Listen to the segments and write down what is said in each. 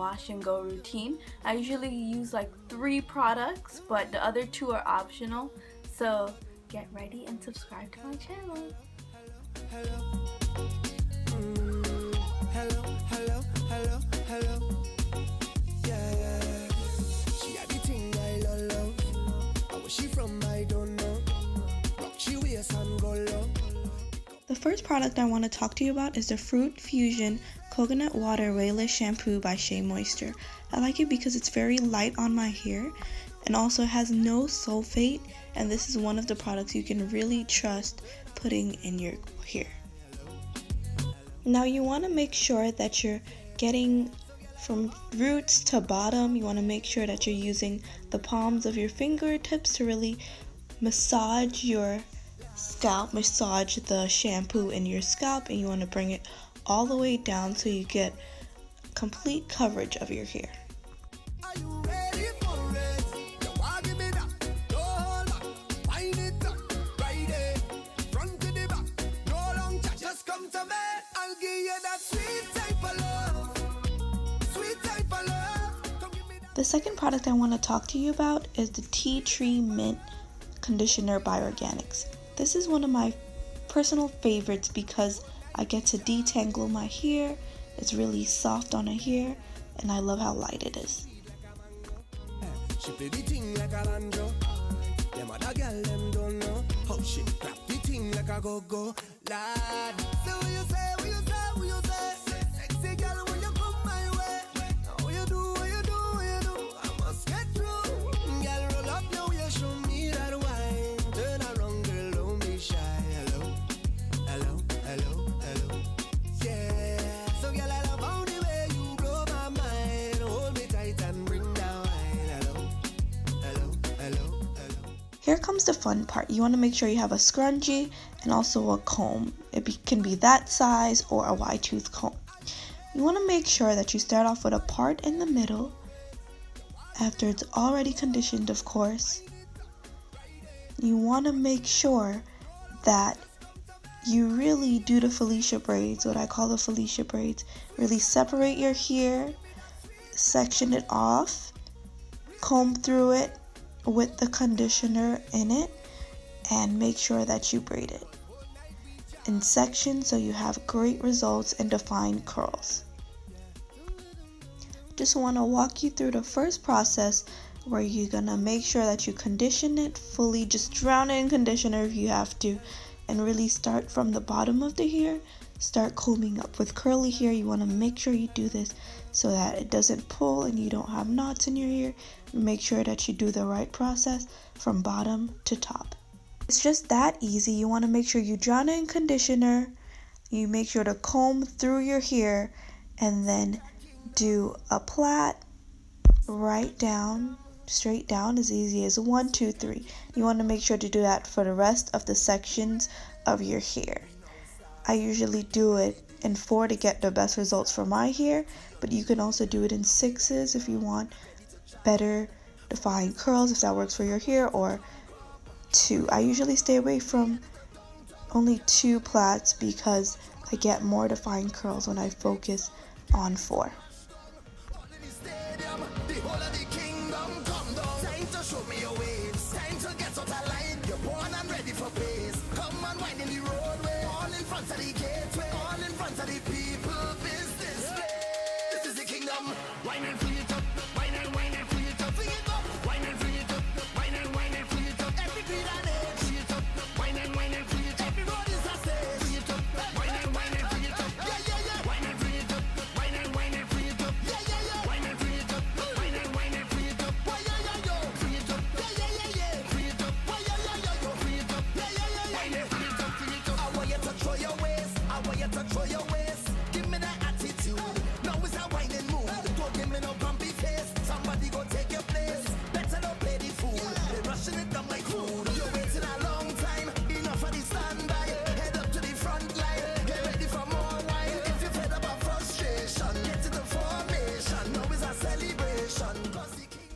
wash and go routine. I usually use like 3 products, but the other 2 are optional. So get ready and subscribe to my channel. She had the thing I love. Where she from I don't know. Rock she wears and go low. The first product I want to talk to you about is the Fruit Fusion Coconut Water Weightless Shampoo by Shea Moisture. I like it because it's very light on my hair and also has no sulfate, and this is one of the products you can really trust putting in your hair. Now you want to make sure that you're getting from roots to bottom. You want to make sure that you're using the palms of your fingertips to really massage your scalp, massage the shampoo in your scalp, and you want to bring it all the way down so you get complete coverage of your hair. Are you ready for it? You want give me that? Don't hold back. Wind it up. Right there. Front to the back. No long chat. Just come to me. I'll give you that sweet type of love. Sweet type of love. Come give me that. The second product I want to talk to you about is the Tea Tree Mint Conditioner by Organics. This is one of my personal favorites because I get to detangle my hair. It's really soft on the hair, and I love how light it is. She play the thing like a banjo. Them other girl them don't know how she clap the thing like a go-go. Lad, say what you say, what you say, what you say. Sexy girl, when you come my way. Now what you do, what you do, what you do. I must get through. Girl, roll up your way, show me that wine. Turn around, girl, don't be shy. Hello, hello, hello, hello. Yeah. So girl, I love how the way you blow my mind. Hold me tight and bring down wine. Hello, hello, hello, hello. Here comes the fun part. You want to make sure you have a scrunchie and also a comb. Can be that size or a wide tooth comb. You want to make sure that you start off with a part in the middle after it's already conditioned, of course. You want to make sure that you really do the Felicia braids, what I call the Felicia braids. Really separate your hair, section it off, comb through it with the conditioner in it, and make sure that you braid it in sections so you have great results and defined curls. Just want to walk you through the first process where you're gonna make sure that you condition it fully. Just drown it in conditioner if you have to, and really start from the bottom of the hair. Start combing up. With curly hair, you want to make sure you do this so that it doesn't pull and you don't have knots in your hair. Make sure that you do the right process from bottom to top. It's just that easy. You want to make sure you drown it in conditioner. You make sure to comb through your hair and then do a plait right down, straight down, as easy as 1, 2, 3. You want to make sure to do that for the rest of the sections of your hair. I usually do it in 4 to get the best results for my hair, but you can also do it in 6s if you want better defined curls, if that works for your hair, or 2. I usually stay away from only 2 plaits because I get more defined curls when I focus on 4.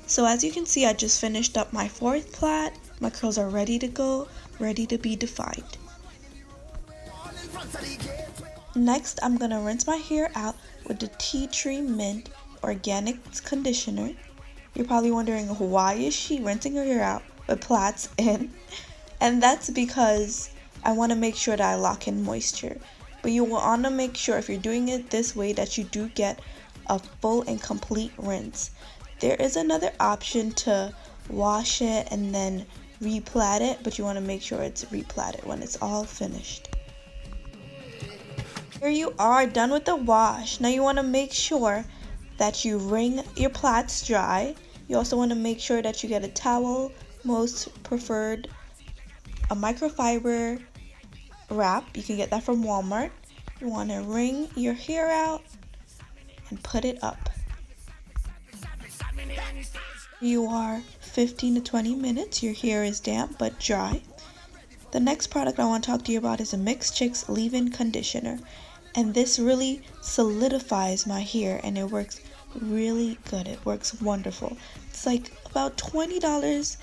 So as you can see, I just finished up my 4th plait. My curls are ready to go, ready to be defined. Next, I'm going to rinse my hair out with the Tea Tree Mint organic conditioner. You're probably wondering, why is she rinsing her hair out with plaits in? And that's because I want to make sure that I lock in moisture. But you want to make sure, if you're doing it this way, that you do get a full and complete rinse. There is another option to wash it and then replait it, but you want to make sure it's replaited when it's all finished. Here you are, done with the wash. Now you want to make sure that you wring your plaits dry. You also want to make sure that you get a towel, most preferred a microfiber wrap. You can get that from Walmart. You want to wring your hair out and put it up. You are 15 to 20 minutes. Your hair is damp but dry. The next product I want to talk to you about is a Mixed Chicks leave-in conditioner. And this really solidifies my hair, and it works really good. It works wonderful. It's like about $20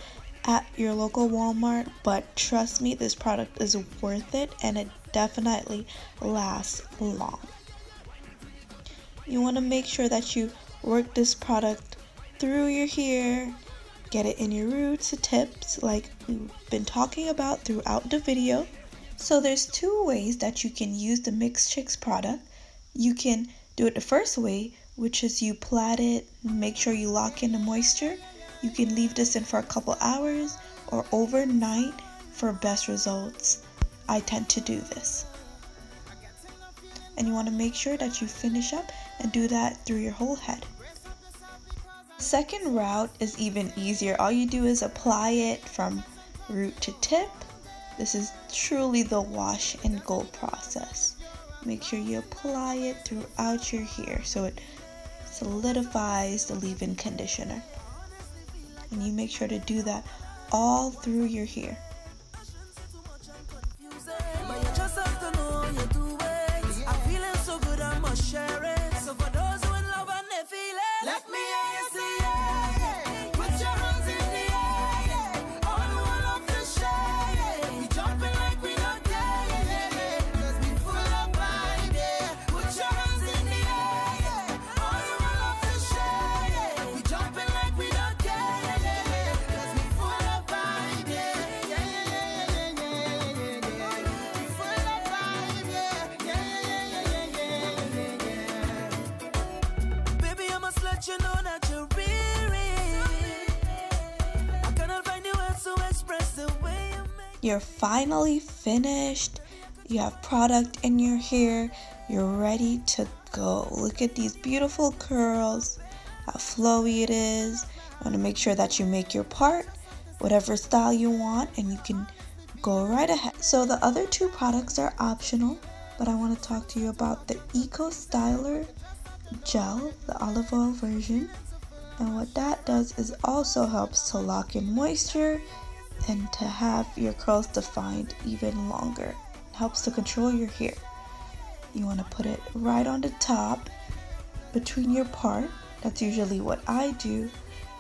at your local Walmart, but trust me, this product is worth it, and it definitely lasts long. You want to make sure that you work this product through your hair, get it in your roots to tips like we've been talking about throughout the video. So there's two ways that you can use the Mixed Chicks product. You can do it the first way, which is you plait it, make sure you lock in the moisture. You can leave this in for a couple hours or overnight for best results. I tend to do this. And you want to make sure that you finish up and do that through your whole head. Second route is even easier. All you do is apply it from root to tip. This is truly the wash and go process. Make sure you apply it throughout your hair so it solidifies the leave-in conditioner. And you make sure to do that all through your hair. You're finally finished. You have product in your hair. You're ready to go. Look at these beautiful curls, how flowy it is. You want to make sure that you make your part, whatever style you want, and you can go right ahead. So the other two products are optional, but I want to talk to you about the Ecostyler gel, the olive oil version. And what that does is also helps to lock in moisture and to have your curls defined even longer. It helps to control your hair. You want to put it right on the top between your part. That's usually what I do.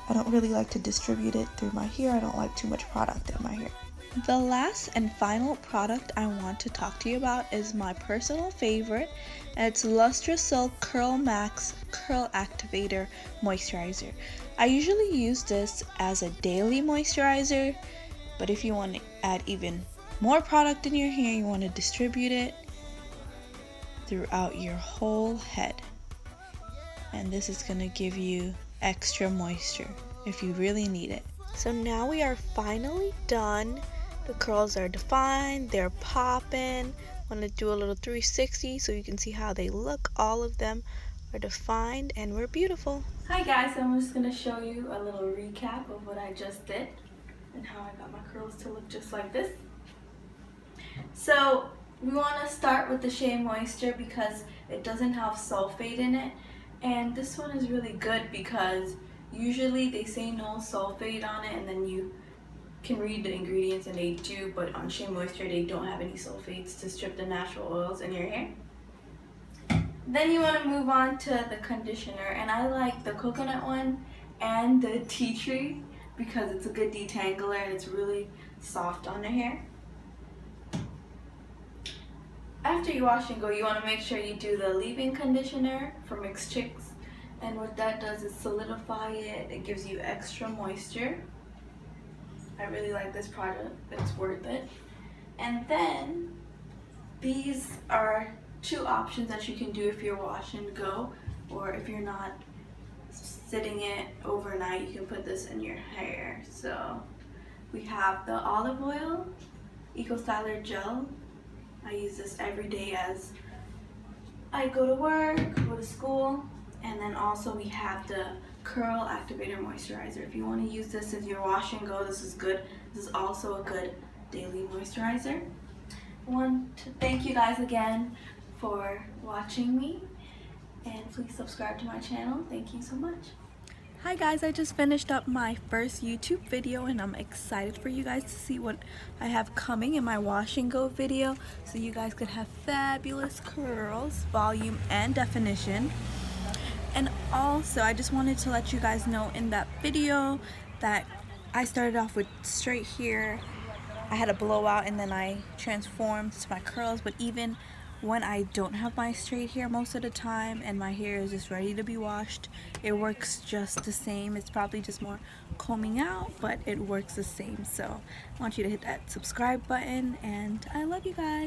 I don't really like to distribute it through my hair. I don't like too much product in my hair. The last and final product I want to talk to you about is my personal favorite, and it's Lustrasilk Curl Max Curl Activator Moisturizer. I usually use this as a daily moisturizer, but if you want to add even more product in your hair, you want to distribute it throughout your whole head. And this is going to give you extra moisture if you really need it. So now we are finally done. The curls are defined, they're popping. Want to do a little 360 so you can see how they look. All of them are defined and we're beautiful. Hi guys, I'm just going to show you a little recap of what I just did and how I got my curls to look just like this. So we want to start with the Shea Moisture because it doesn't have sulfate in it, and this one is really good because usually they say no sulfate on it and then you can read the ingredients and they do, but on Shea Moisture they don't have any sulfates to strip the natural oils in your hair. Then you want to move on to the conditioner, and I like the coconut one and the tea tree because it's a good detangler and it's really soft on the hair. After you wash and go, you want to make sure you do the leave-in conditioner for Mixed Chicks, And what that does is solidify it. It gives you extra moisture. I really like this product. It's worth it. And then these are 2 options that you can do if you're wash and go, or if you're not sitting it overnight, you can put this in your hair. So we have the olive oil, Ecostyler gel. I use this every day as I go to work, go to school. And then also we have the Curl Activator Moisturizer. If you want to use this as your wash and go, this is good. This is also a good daily moisturizer. I want to thank you guys again for watching me, and please subscribe to my channel. Thank you so much. Hi guys, I just finished up my first YouTube video and I'm excited for you guys to see what I have coming in my wash and go video, so you guys could have fabulous curls, volume and definition. And also I just wanted to let you guys know in that video that I started off with straight hair. I had a blowout and then I transformed to my curls, but even when I don't have my straight hair most of the time and my hair is just ready to be washed, it works just the same. It's probably just more combing out, but it works the same. So I want you to hit that subscribe button, and I love you guys.